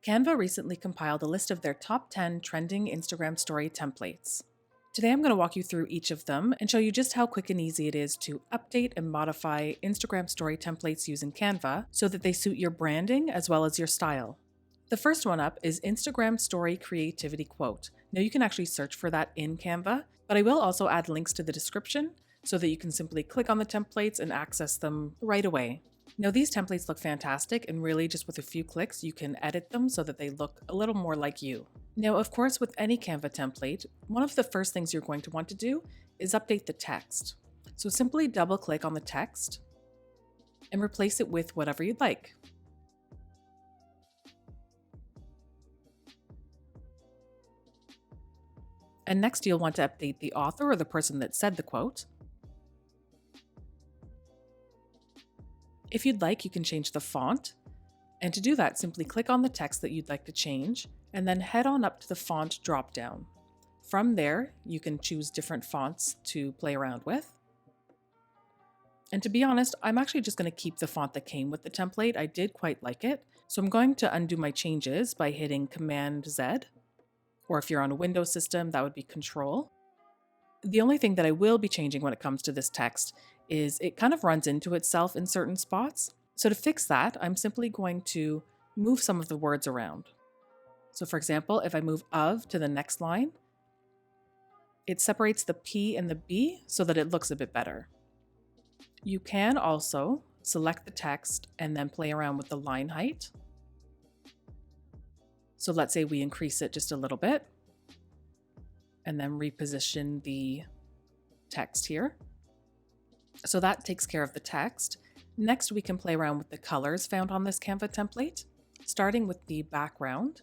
Canva recently compiled a list of their top 10 trending Instagram story templates. Today I'm going to walk you through each of them and show you just how quick and easy it is to update and modify Instagram story templates using Canva so that they suit your branding as well as your style. The first one up is Instagram Story Creativity Quote. Now you can actually search for that in Canva, but I will also add links to the description so that you can simply click on the templates and access them right away. Now these templates look fantastic, and really just with a few clicks you can edit them so that they look a little more like you. Now of course with any Canva template, one of the first things you're going to want to do is update the text. So simply double click on the text and replace it with whatever you'd like. And next you'll want to update the author or the person that said the quote. If you'd like, you can change the font. And to do that, simply click on the text that you'd like to change and then head on up to the font dropdown. From there, you can choose different fonts to play around with. And to be honest, I'm actually just going to keep the font that came with the template. I did quite like it. So I'm going to undo my changes by hitting Command Z. Or if you're on a Windows system, that would be Control. The only thing that I will be changing when it comes to this text is it kind of runs into itself in certain spots. So to fix that, I'm simply going to move some of the words around. So for example, if I move of to the next line, it separates the P and the B so that it looks a bit better. You can also select the text and then play around with the line height. So let's say we increase it just a little bit and then reposition the text here. So that takes care of the text. Next, we can play around with the colors found on this Canva template, starting with the background.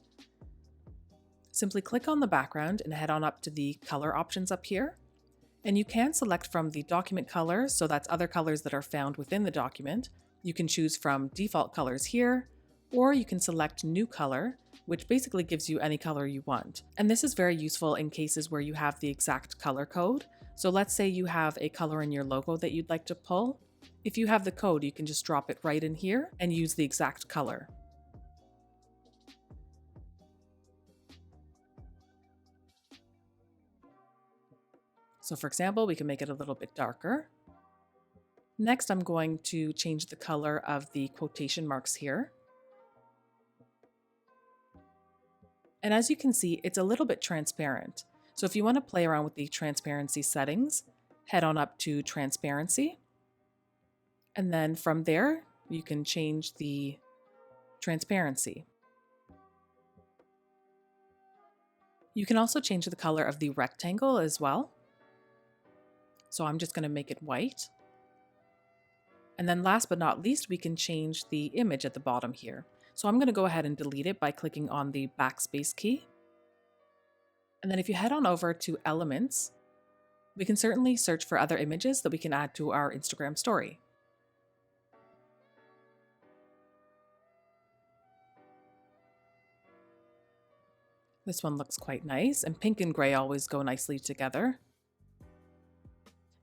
Simply click on the background and head on up to the color options up here. And you can select from the document colors, so that's other colors that are found within the document. You can choose from default colors here, or you can select new color, which basically gives you any color you want. And this is very useful in cases where you have the exact color code. So let's say you have a color in your logo that you'd like to pull. If you have the code, you can just drop it right in here and use the exact color. So for example, we can make it a little bit darker. Next, I'm going to change the color of the quotation marks here. And as you can see, it's a little bit transparent. So if you want to play around with the transparency settings, head on up to transparency. And then from there, you can change the transparency. You can also change the color of the rectangle as well. So I'm just going to make it white. And then last but not least, we can change the image at the bottom here. So I'm going to go ahead and delete it by clicking on the backspace key. And then if you head on over to Elements, we can certainly search for other images that we can add to our Instagram story. This one looks quite nice, and pink and gray always go nicely together.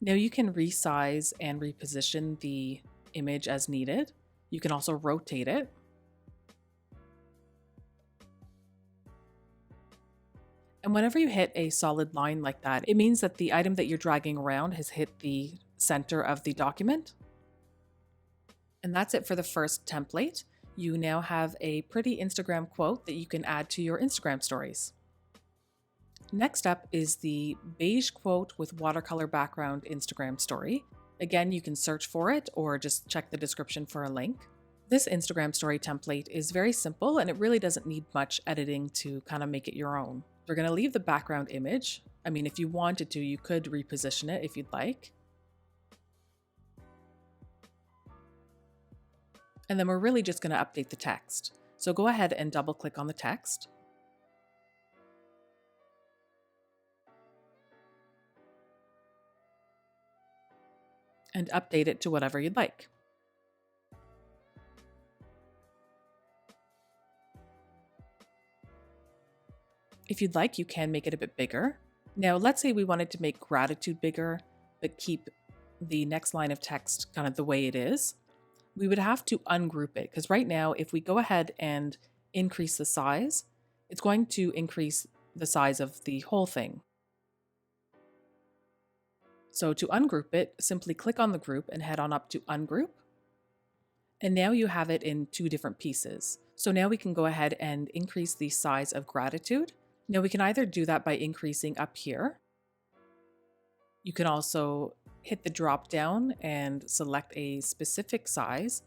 Now you can resize and reposition the image as needed. You can also rotate it. And whenever you hit a solid line like that, it means that the item that you're dragging around has hit the center of the document. And that's it for the first template. You now have a pretty Instagram quote that you can add to your Instagram stories. Next up is the Beige Quote with watercolor background Instagram story. Again, you can search for it or just check the description for a link. This Instagram story template is very simple and it really doesn't need much editing to kind of make it your own. We're going to leave the background image. I mean, if you wanted to, you could reposition it if you'd like. And then we're really just going to update the text. So go ahead and double click on the text. And update it to whatever you'd like. If you'd like, you can make it a bit bigger. Now, let's say we wanted to make gratitude bigger, but keep the next line of text kind of the way it is. We would have to ungroup it, because right now, if we go ahead and increase the size, it's going to increase the size of the whole thing. So to ungroup it, simply click on the group and head on up to Ungroup. And now you have it in two different pieces. So now we can go ahead and increase the size of Gratitude. Now we can either do that by increasing up here. You can also hit the drop down and select a specific size,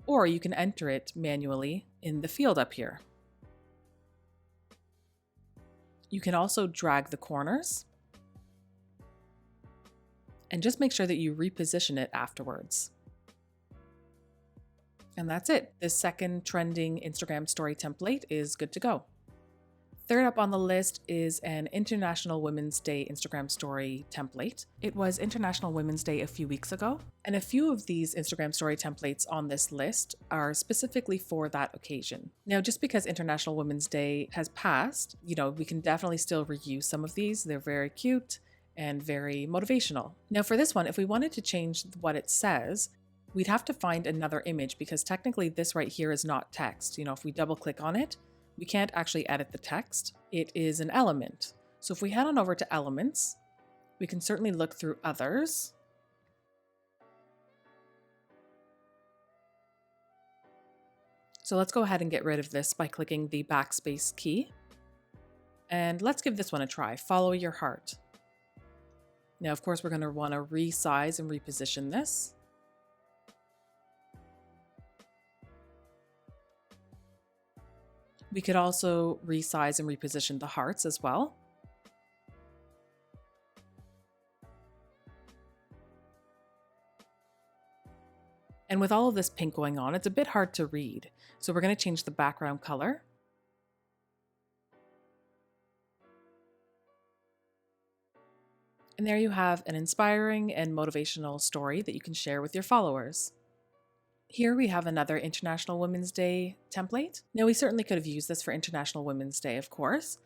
or you can enter it manually in the field up here. You can also drag the corners and just make sure that you reposition it afterwards. And that's it. This second trending Instagram story template is good to go. Third up on the list is an International Women's Day Instagram story template. It was International Women's Day a few weeks ago, and a few of these Instagram story templates on this list are specifically for that occasion. Now, just because International Women's Day has passed, we can definitely still reuse some of these. They're very cute and very motivational. Now, for this one, if we wanted to change what it says, we'd have to find another image because technically this right here is not text. If we double click on it, we can't actually edit the text. It is an element. So if we head on over to Elements, we can certainly look through others. So let's go ahead and get rid of this by clicking the backspace key. And let's give this one a try, Follow Your Heart. Now, of course, we're going to want to resize and reposition this. We could also resize and reposition the hearts as well. And with all of this pink going on, it's a bit hard to read. So we're going to change the background color. And there you have an inspiring and motivational story that you can share with your followers. Here we have another International Women's Day template. Now, we certainly could have used this for International Women's Day, of course,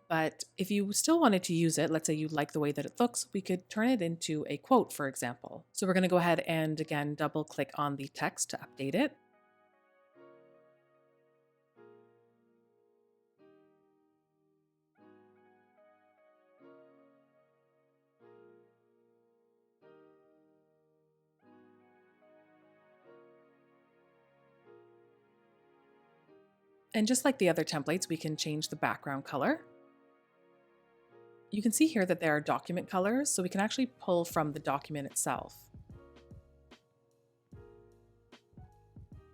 but if you still wanted to use it, let's say you like the way that it looks, we could turn it into a quote, for example. So we're going to go ahead and again double click on the text to update it. And just like the other templates, we can change the background color. You can see here that there are document colors, so we can actually pull from the document itself.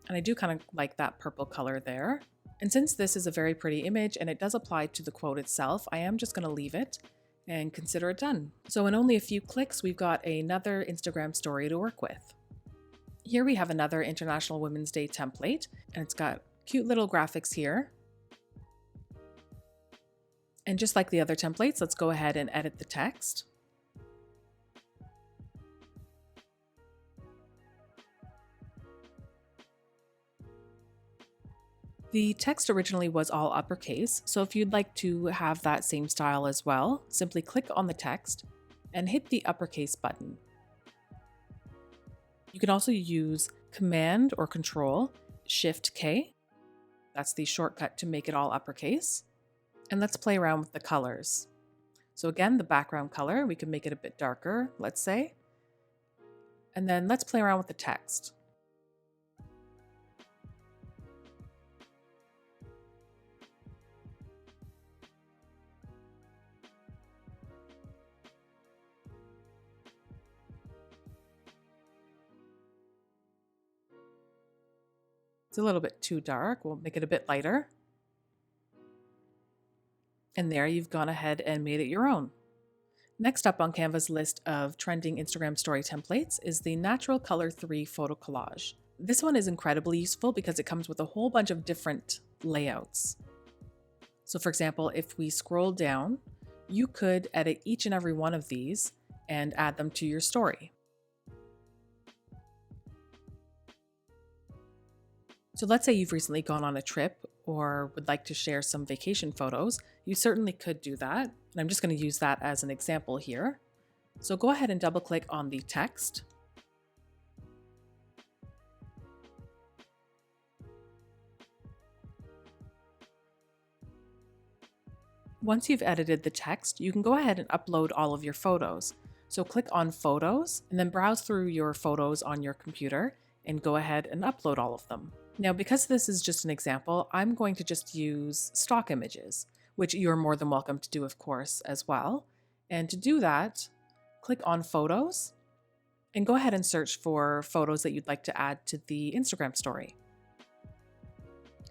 And I do kind of like that purple color there. And since this is a very pretty image and it does apply to the quote itself, I am just going to leave it and consider it done. So in only a few clicks, we've got another Instagram story to work with. Here we have another International Women's Day template, and it's got cute little graphics here. And just like the other templates, let's go ahead and edit the text. The text originally was all uppercase, so if you'd like to have that same style as well, simply click on the text and hit the uppercase button. You can also use Command or Control Shift K. That's the shortcut to make it all uppercase. And let's play around with the colors. So again, the background color, we can make it a bit darker, let's say. And then let's play around with the text. It's a little bit too dark. We'll make it a bit lighter. And there you've gone ahead and made it your own. Next up on Canva's list of trending Instagram story templates is the Natural Color 3 Photo Collage. This one is incredibly useful because it comes with a whole bunch of different layouts. So for example, if we scroll down, you could edit each and every one of these and add them to your story. So let's say you've recently gone on a trip or would like to share some vacation photos. You certainly could do that. And I'm just going to use that as an example here. So go ahead and double click on the text. Once you've edited the text, you can go ahead and upload all of your photos. So click on Photos and then browse through your photos on your computer and go ahead and upload all of them. Now, because this is just an example, I'm going to just use stock images, which you're more than welcome to do, of course, as well. And to do that, click on Photos and go ahead and search for photos that you'd like to add to the Instagram story.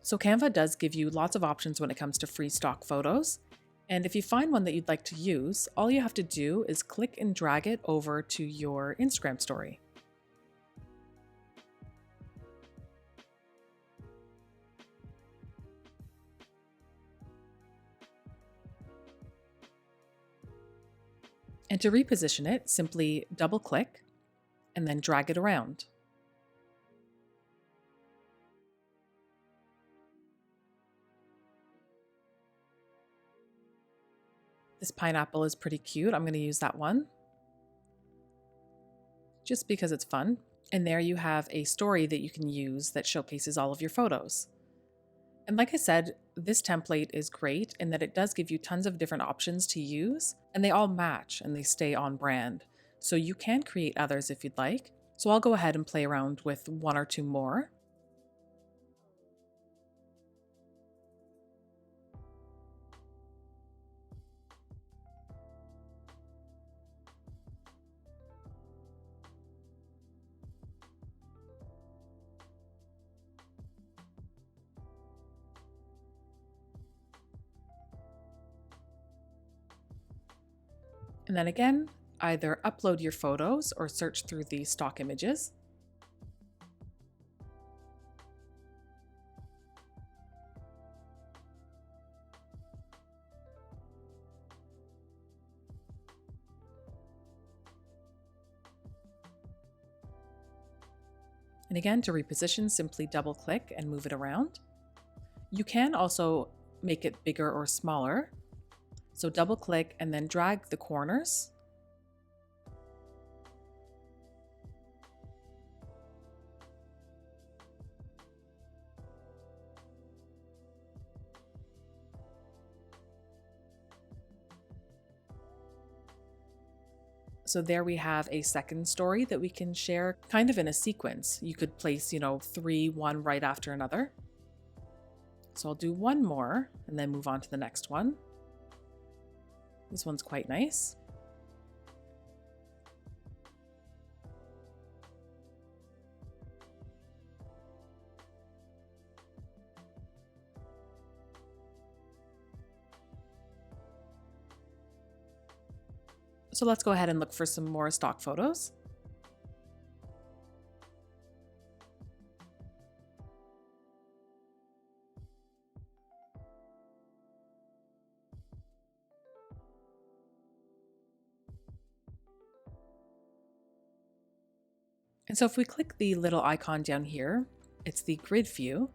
So Canva does give you lots of options when it comes to free stock photos. And if you find one that you'd like to use, all you have to do is click and drag it over to your Instagram story. And to reposition it, simply double click and then drag it around. This pineapple is pretty cute. I'm going to use that one just because it's fun. And there you have a story that you can use that showcases all of your photos. And like I said, this template is great in that it does give you tons of different options to use, and they all match and they stay on brand. So you can create others if you'd like. So I'll go ahead and play around with one or two more. And then again, either upload your photos or search through the stock images. And again, to reposition, simply double click and move it around. You can also make it bigger or smaller. So double click and then drag the corners. So there we have a second story that we can share kind of in a sequence. You could place, three, one right after another. So I'll do one more and then move on to the next one. This one's quite nice. So let's go ahead and look for some more stock photos. And so if we click the little icon down here, it's the grid view.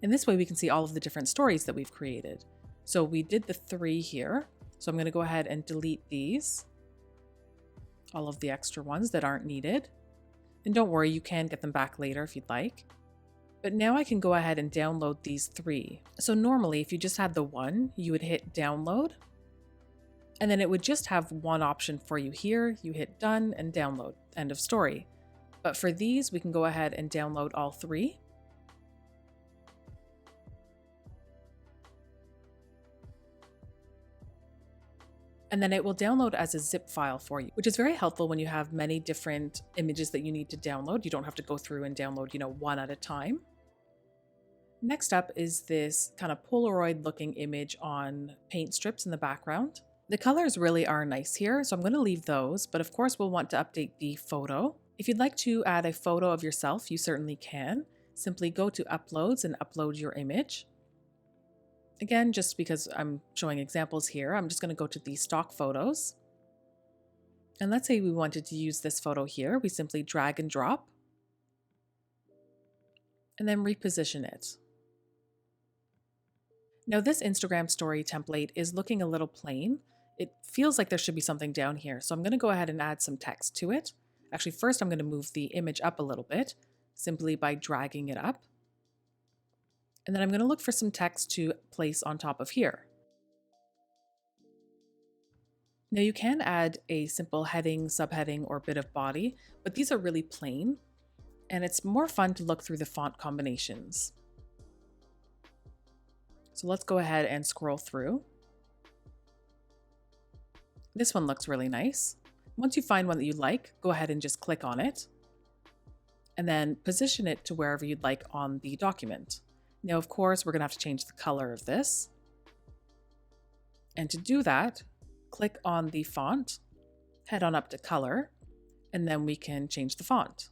And this way we can see all of the different stories that we've created. So we did the 3 here. So I'm going to go ahead and delete these, all of the extra ones that aren't needed. And don't worry, you can get them back later if you'd like. But now I can go ahead and download these 3. So normally if you just had the 1, you would hit download. And then it would just have one option for you here. You hit done and download, end of story. But for these, we can go ahead and download all 3. And then it will download as a zip file for you, which is very helpful when you have many different images that you need to download. You don't have to go through and download, one at a time. Next up is this kind of Polaroid looking image on paint strips in the background. The colors really are nice here, so I'm going to leave those, but of course we'll want to update the photo. If you'd like to add a photo of yourself, you certainly can. Simply go to Uploads and upload your image. Again, just because I'm showing examples here, I'm just going to go to the stock photos. And let's say we wanted to use this photo here. We simply drag and drop and then reposition it. Now this Instagram story template is looking a little plain. It feels like there should be something down here. So I'm going to go ahead and add some text to it. Actually, first I'm going to move the image up a little bit simply by dragging it up. And then I'm going to look for some text to place on top of here. Now you can add a simple heading, subheading, or bit of body, but these are really plain, and it's more fun to look through the font combinations. So let's go ahead and scroll through. This one looks really nice. Once you find one that you like, go ahead and just click on it, and then position it to wherever you'd like on the document. Now, of course, we're going to have to change the color of this. And to do that, click on the font, head on up to color, and then we can change the font.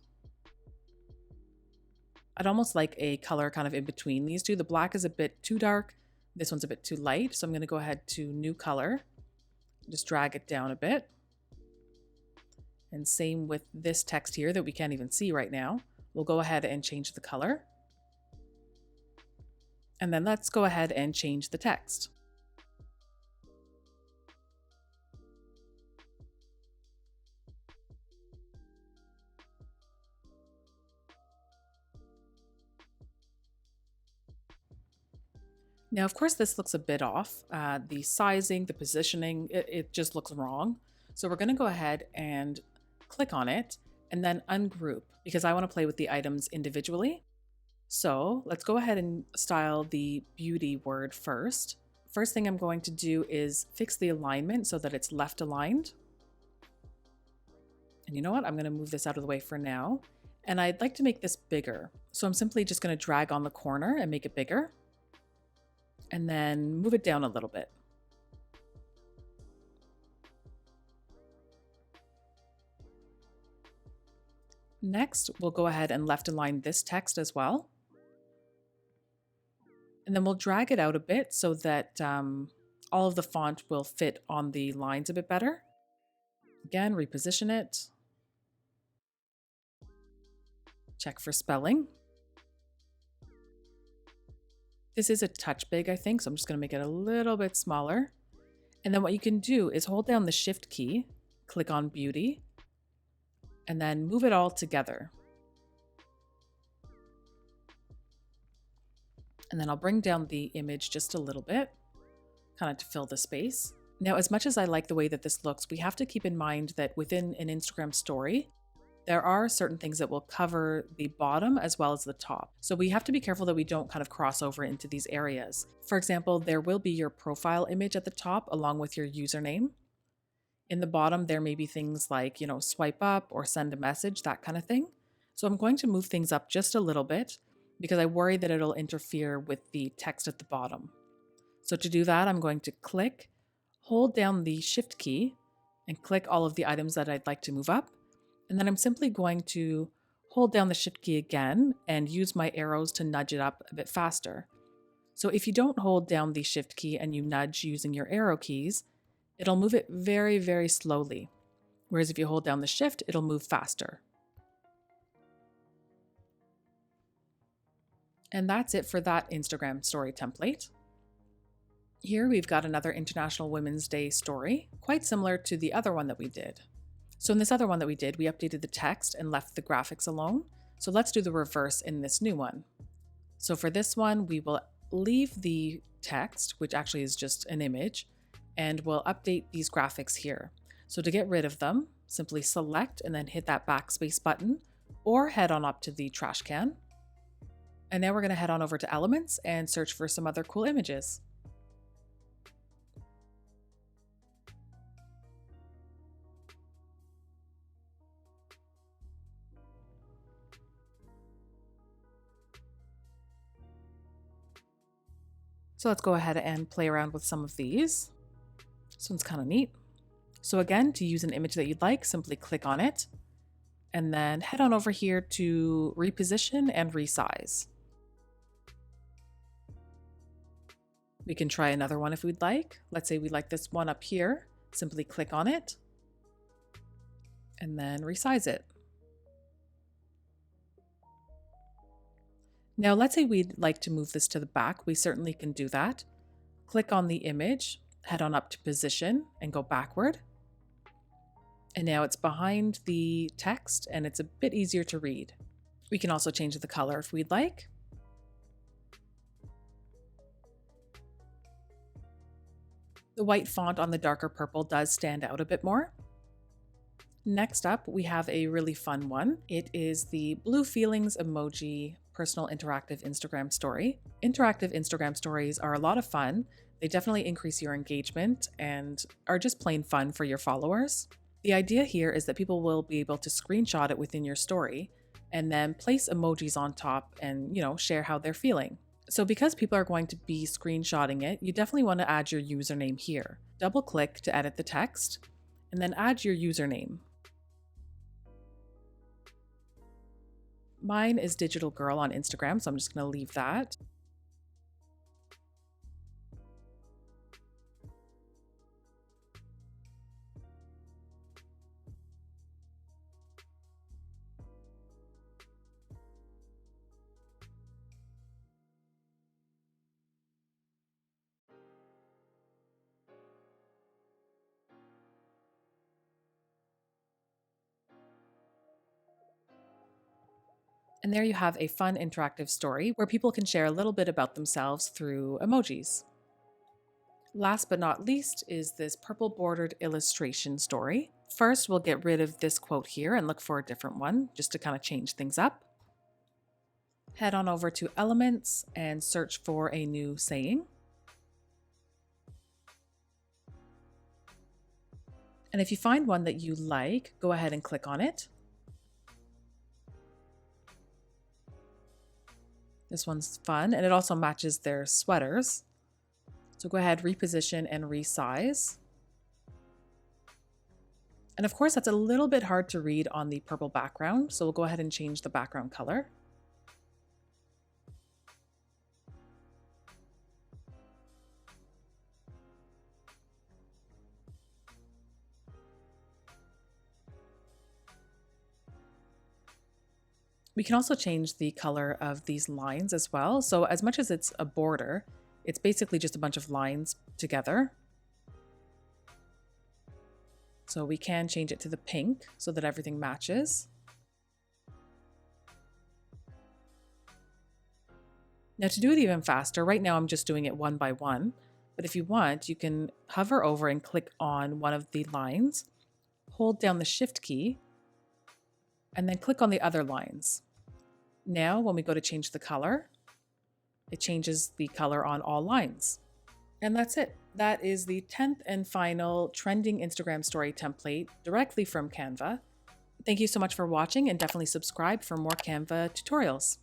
I'd almost like a color kind of in between these two. The black is a bit too dark. This one's a bit too light. So I'm going to go ahead to new color, just drag it down a bit. And same with this text here that we can't even see right now. We'll go ahead and change the color. And then let's go ahead and change the text. Now, of course, this looks a bit off. The sizing, the positioning, it just looks wrong. So we're going to go ahead and click on it and then ungroup because I want to play with the items individually. So let's go ahead and style the beauty word first. First thing I'm going to do is fix the alignment so that it's left aligned. And you know what? I'm going to move this out of the way for now. And I'd like to make this bigger. So I'm simply just going to drag on the corner and make it bigger. And then move it down a little bit. Next, we'll go ahead and left align this text as well. And then we'll drag it out a bit so that all of the font will fit on the lines a bit better. Again, reposition it. Check for spelling. This is a touch big, I think, so I'm just going to make it a little bit smaller. And then what you can do is hold down the Shift key, click on Beauty, and then move it all together. And then I'll bring down the image just a little bit, kind of to fill the space. Now, as much as I like the way that this looks, we have to keep in mind that within an Instagram story, there are certain things that will cover the bottom as well as the top. So we have to be careful that we don't kind of cross over into these areas. For example, there will be your profile image at the top along with your username. In the bottom, there may be things like, swipe up or send a message, that kind of thing. So I'm going to move things up just a little bit because I worry that it'll interfere with the text at the bottom. So to do that, I'm going to hold down the Shift key and click all of the items that I'd like to move up. And then I'm simply going to hold down the Shift key again and use my arrows to nudge it up a bit faster. So if you don't hold down the Shift key and you nudge using your arrow keys, it'll move it very, very slowly. Whereas if you hold down the Shift, it'll move faster. And that's it for that Instagram story template. Here we've got another International Women's Day story, quite similar to the other one that we did. So in this other one that we did, we updated the text and left the graphics alone. So let's do the reverse in this new one. So for this one, we will leave the text, which actually is just an image, and we'll update these graphics here. So to get rid of them, simply select and then hit that backspace button or head on up to the trash can. And now we're going to head on over to Elements and search for some other cool images. So let's go ahead and play around with some of these. This one's kind of neat. So again, to use an image that you'd like, simply click on it and then head on over here to reposition and resize. We can try another one if we'd like. Let's say we like this one up here. Simply click on it and then resize it. Now, let's say we'd like to move this to the back. We certainly can do that. Click on the image, head on up to position and go backward. And now it's behind the text and it's a bit easier to read. We can also change the color if we'd like. The white font on the darker purple does stand out a bit more. Next up, we have a really fun one. It is the Blue Feelings emoji personal interactive Instagram story. Interactive Instagram stories are a lot of fun. They definitely increase your engagement and are just plain fun for your followers. The idea here is that people will be able to screenshot it within your story and then place emojis on top and, share how they're feeling. So because people are going to be screenshotting it, you definitely want to add your username here. Double click to edit the text and then add your username. Mine is Digital Girl on Instagram, so I'm just going to leave that. And there you have a fun interactive story where people can share a little bit about themselves through emojis. Last but not least is this purple bordered illustration story. First, we'll get rid of this quote here and look for a different one just to kind of change things up. Head on over to Elements and search for a new saying. And if you find one that you like, go ahead and click on it. This one's fun, and it also matches their sweaters. So go ahead, reposition and resize. And of course, that's a little bit hard to read on the purple background, so we'll go ahead and change the background color. We can also change the color of these lines as well. So as much as it's a border, it's basically just a bunch of lines together. So we can change it to the pink so that everything matches. Now to do it even faster, right now I'm just doing it one by one, but if you want, you can hover over and click on one of the lines, hold down the Shift key, and then click on the other lines. Now, when we go to change the color, it changes the color on all lines. And that's it. That is the 10th and final trending Instagram story template directly from Canva. Thank you so much for watching, and definitely subscribe for more Canva tutorials.